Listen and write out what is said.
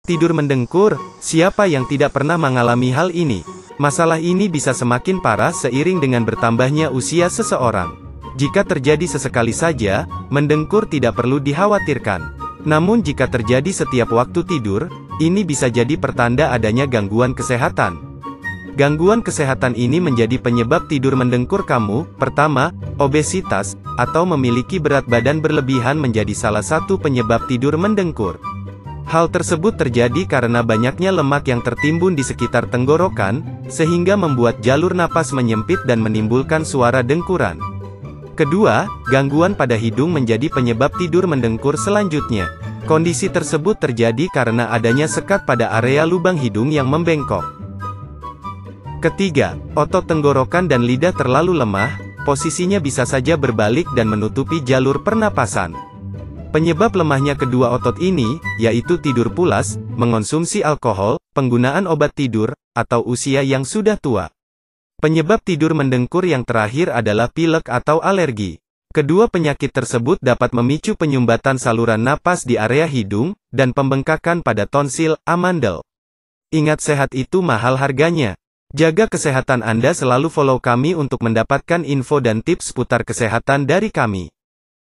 Tidur mendengkur, siapa yang tidak pernah mengalami hal ini? Masalah ini bisa semakin parah seiring dengan bertambahnya usia seseorang. Jika terjadi sesekali saja, mendengkur tidak perlu dikhawatirkan. Namun jika terjadi setiap waktu tidur, ini bisa jadi pertanda adanya gangguan kesehatan. Gangguan kesehatan ini menjadi penyebab tidur mendengkur kamu. Pertama, obesitas, atau memiliki berat badan berlebihan menjadi salah satu penyebab tidur mendengkur. Hal tersebut terjadi karena banyaknya lemak yang tertimbun di sekitar tenggorokan, sehingga membuat jalur napas menyempit dan menimbulkan suara dengkuran. Kedua, gangguan pada hidung menjadi penyebab tidur mendengkur selanjutnya. Kondisi tersebut terjadi karena adanya sekat pada area lubang hidung yang membengkok. Ketiga, otot tenggorokan dan lidah terlalu lemah, posisinya bisa saja berbalik dan menutupi jalur pernapasan. Penyebab lemahnya kedua otot ini, yaitu tidur pulas, mengonsumsi alkohol, penggunaan obat tidur, atau usia yang sudah tua. Penyebab tidur mendengkur yang terakhir adalah pilek atau alergi. Kedua penyakit tersebut dapat memicu penyumbatan saluran napas di area hidung, dan pembengkakan pada tonsil, amandel. Ingat, sehat itu mahal harganya. Jaga kesehatan Anda, selalu follow kami untuk mendapatkan info dan tips seputar kesehatan dari kami.